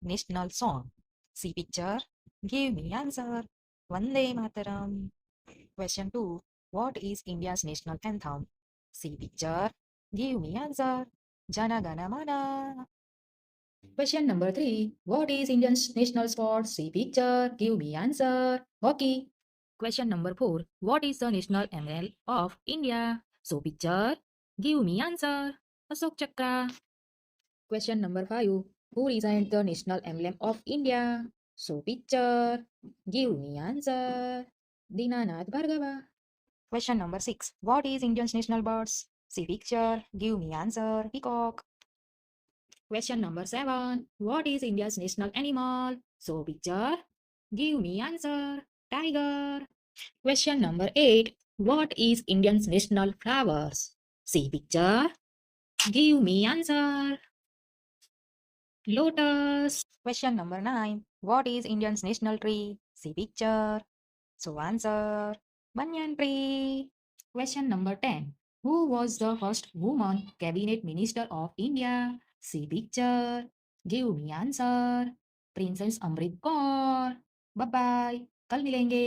national song? See picture. Give me answer. Vande Mataram. Question 2. What is India's national anthem? See picture. Give me answer. Jana Gana Mana. Question number 3. What is India's national sport? See picture. Give me answer. Hockey. Question number 4. What is the national animal of India? So picture. Give me answer. Ashok Chakra. Question number 5. Who designed the national emblem of India? So picture. Give me answer. Dinanath Bhargava. Question number 6. What is India's national birds? See picture. Give me answer. Peacock. Question number 7. What is India's national animal? So picture. Give me answer. Tiger. Question number 8. What is India's national flowers? See picture. Give me answer. Lotus. Question number 9. What is India's national tree? See picture. So answer. Banyan tree. Question number 10. Who was the first woman cabinet minister of India? See picture. Give me answer. Princess Amrit Kaur. Bye bye. कल मिलेंगे.